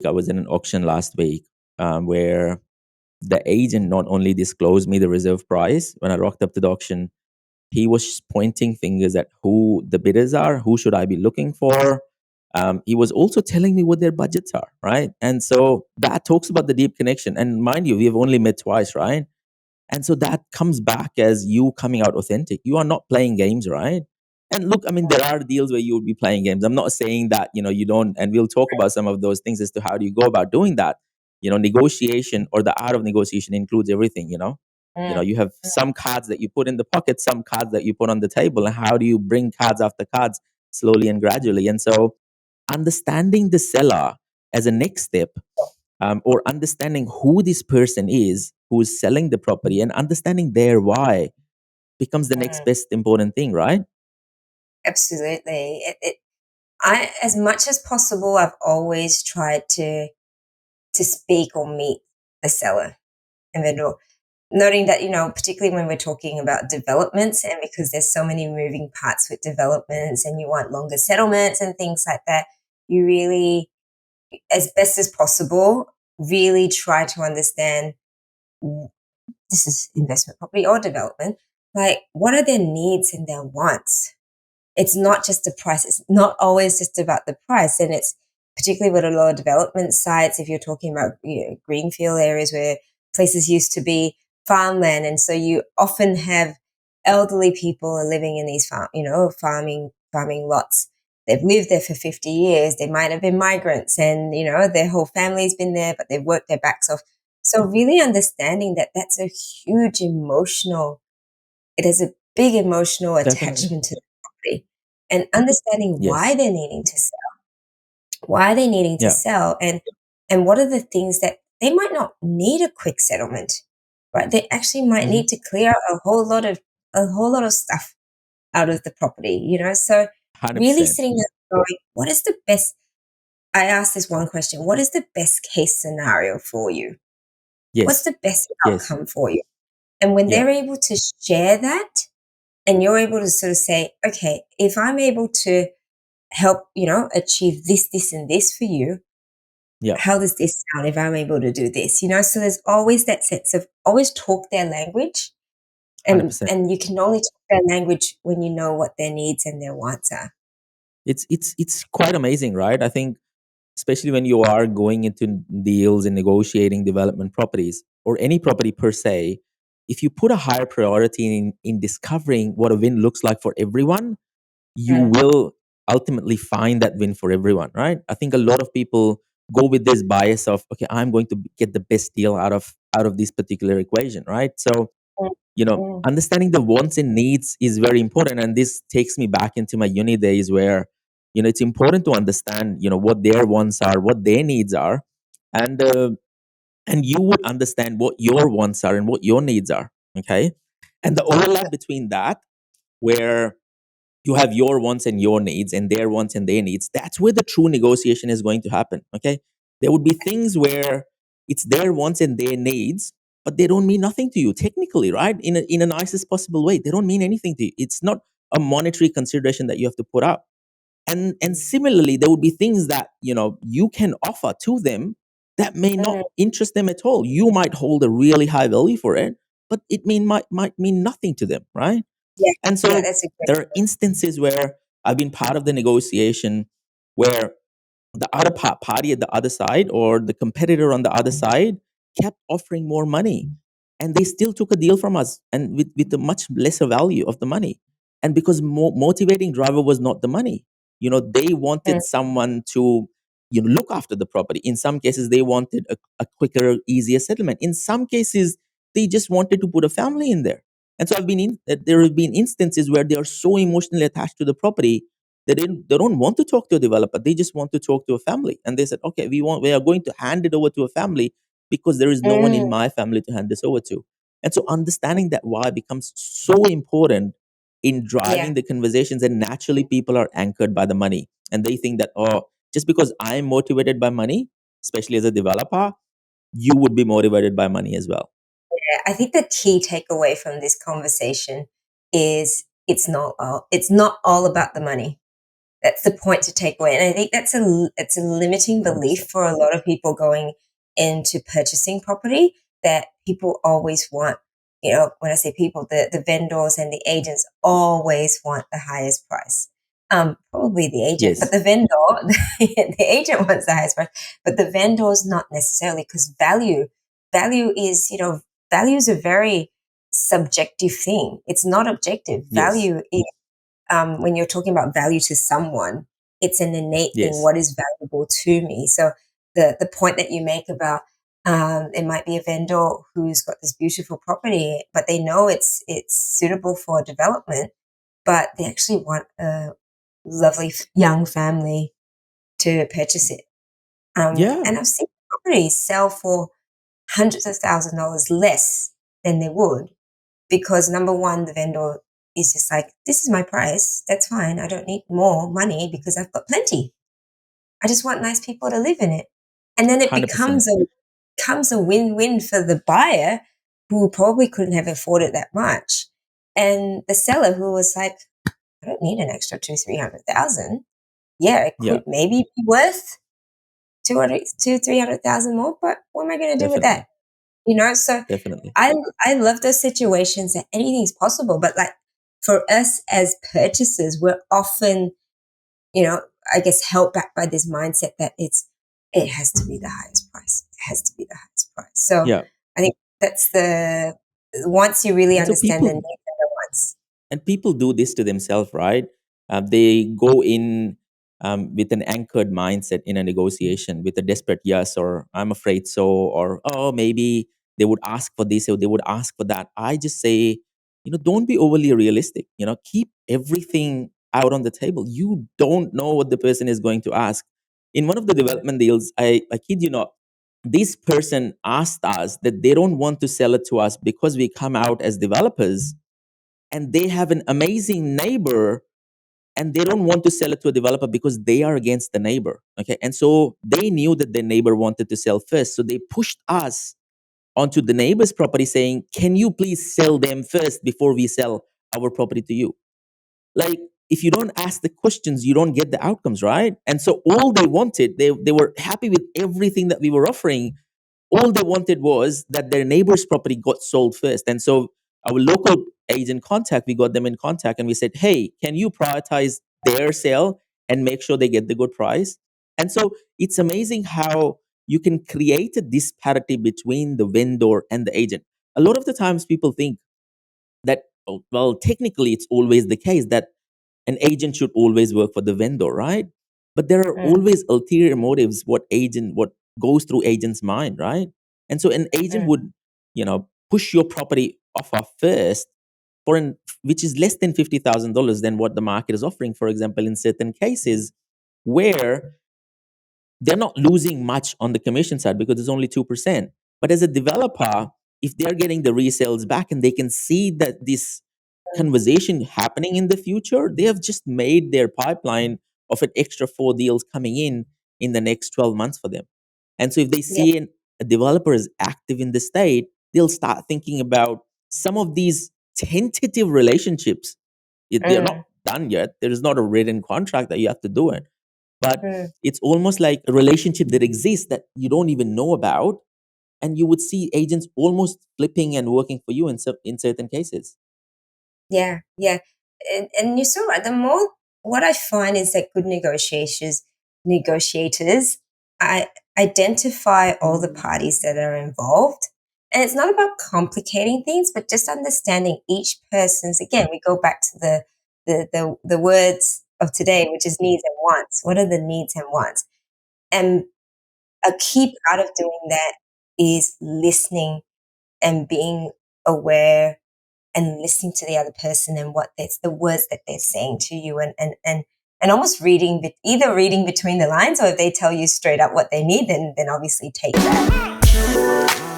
I was in an auction last week where the agent not only disclosed me the reserve price when I rocked up to the auction, he was pointing fingers at who the bidders are, who should I be looking for. He was also telling me what their budgets are, right? And so that talks about the deep connection. And mind you, we have only met twice, right? And so that comes back as you coming out authentic. You are not playing games, right? And look, I mean, there are deals where you would be playing games. I'm not saying that, you don't, and we'll talk about some of those things as to how do you go about doing that. Negotiation or the art of negotiation includes everything. You have some cards that you put in the pocket, some cards that you put on the table, and how do you bring cards after cards slowly and gradually? And so understanding the seller as a next step, or understanding who this person is who is selling the property and understanding their why becomes the next best important thing, right? Absolutely. I, as much as possible, I've always tried to speak or meet the seller and vendor, noting that, particularly when we're talking about developments, and because there's so many moving parts with developments and you want longer settlements and things like that, you really, as best as possible, really try to understand, this is investment property or development, like what are their needs and their wants. It's not just the price. It's not always just about the price. And it's particularly with a lot of development sites, if you're talking about greenfield areas where places used to be farmland. And so you often have elderly people are living in these farming lots. They've lived there for 50 years. They might have been migrants and, their whole family's been there, but they've worked their backs off. So really understanding that that's a huge it has a big emotional Definitely. attachment to the property, and understanding why Yes. they're needing to sell, why they're needing to Yeah. sell, and what are the things that they might not need a quick settlement, right? They actually might Mm-hmm. need to clear out a whole lot of stuff out of the property. So really 100%. sitting there going, what is the best? I asked this one question: what is the best case scenario for you? What's Yes. the best Yes. outcome for you? And when Yeah. they're able to share that, and you're able to sort of say, okay, if I'm able to help, achieve this, and this for you, Yeah. how does this sound if I'm able to do this? So there's always that sense of always talk their language, and 100%. and you can only talk their language when you know what their needs and their wants are. It's quite amazing, right? I think especially when you are going into deals and negotiating development properties or any property per se, if you put a higher priority in discovering what a win looks like for everyone, you Mm, will ultimately find that win for everyone, right? I think a lot of people go with this bias of, okay, I'm going to get the best deal out of this particular equation, right? So mm, mm, understanding the wants and needs is very important. And this takes me back into my uni days where, it's important to understand, what their wants are, what their needs are. And you would understand what your wants are and what your needs are. Okay. And the overlap between that, where you have your wants and your needs and their wants and their needs, that's where the true negotiation is going to happen. Okay. There would be things where it's their wants and their needs, but they don't mean nothing to you technically, right? In a nicest possible way, they don't mean anything to you. It's not a monetary consideration that you have to put up. And similarly, there would be things that you can offer to them that may not mm. interest them at all. You might hold a really high value for it, but it might mean nothing to them, right? Yeah, And yeah, so that's a great. there are instances where I've been part of the negotiation where the other party at the other side or the competitor on the other side kept offering more money, and they still took a deal from us and with a much lesser value of the money. And because motivating driver was not the money, they Mm, wanted someone to look after the property. In some cases they wanted a quicker, easier settlement. In some cases they just wanted to put a family in there. And so there have been instances where they are so emotionally attached to the property, they don't want to talk to a developer. They just want to talk to a family. And they said, okay, we are going to hand it over to a family because there is no one in mm, my family to hand this over to. And so understanding that why becomes so important in yeah. driving the conversations. And naturally people are anchored by the money, and they think that, oh, just because I'm motivated by money, especially as a developer, you would be motivated by money as well. Yeah, I think the key takeaway from this conversation is it's not all about the money. That's the point to take away. And I think it's a limiting belief 100%. for a lot of people going into purchasing property, that people always want, when I say people, the vendors and the agents always want the highest price. Probably the agent, but Yes. the vendor, the agent wants the highest price, but the vendor's not necessarily, because value is, value is a very subjective thing. It's not objective. Yes. Value is, when you're talking about value to someone, it's an innate thing. Yes. What is valuable to me? So the point that you make about, it might be a vendor who's got this beautiful property, but they know it's suitable for development, but they actually want a lovely young family to purchase it. Yeah. And I've seen properties sell for hundreds of $1,000s less than they would, because number one, the vendor is just like, this is my price. That's fine. I don't need more money because I've got plenty. I just want nice people to live in it. And then it 100%. becomes a win-win for the buyer, who probably couldn't have afforded that much. And the seller, who was like, I don't need an extra 300,000. Yeah, it Yeah. could maybe be worth 300,000 more, but what am I going to do with that? Definitely. So Definitely. I love those situations that anything's possible, but like for us as purchasers, we're often, you know, I guess held back by this mindset that it has to be the highest price. It has to be the highest price. So Yeah. I think that's once you really And so understand the people needs and the wants. and people do this to themselves, right? They go in with an anchored mindset in a negotiation with a desperate yes, or I'm afraid so, or oh, maybe they would ask for this or they would ask for that. I just say, don't be overly realistic. Keep everything out on the table. You don't know what the person is going to ask. In one of the Mm, development deals, I kid you not, this person asked us that they don't want to sell it to us because we come out as developers and they have an amazing neighbor, and they don't want to sell it to a developer because they are against the neighbor. Okay. And so they knew that the neighbor wanted to sell first. So they pushed us onto the neighbor's property saying, can you please sell them first before we sell our property to you? Like, if you don't ask the questions, you don't get the outcomes, right? And so all they wanted, they were happy with everything that we were offering. All they wanted was that their neighbor's property got sold first. And so our local agent contact, we got them in contact and we said, hey, can you prioritize their sale and make sure they get the good price? And so it's amazing how you can create a disparity between the vendor and the agent. A lot of the times people think that, oh, well, technically it's always the case that an agent should always work for the vendor, right? But there are mm, always ulterior motives, what goes through agent's mind, right? And so an agent mm, would, push your property offer first for an which is less than $50,000 than what the market is offering, for example, in certain cases where they're not losing much on the commission side because it's only 2%. But as a developer, if they're getting the resales back and they can see that this mm. conversation happening in the future, they have just made their pipeline of an extra 4 deals coming in the next 12 months for them. And so if they Yep. see a developer is active in the state, they'll start thinking about some of these tentative relationships. They're not Mm, done yet. There is not a written contract that you have to do it, but mm. it's almost like a relationship that exists that you don't even know about, and you would see agents almost flipping and working for you in certain cases. Yeah, yeah. And you're so right. The more, what I find is that good negotiators, I identify all the parties that are involved. And it's not about complicating things, but just understanding each person's, again, we go back to the words of today, which is needs and wants. What are the needs and wants? And a key part of doing that is listening and being aware and listening to the other person and what it's the words that they're saying to you, and almost either reading between the lines, or if they tell you straight up what they need, then obviously take that.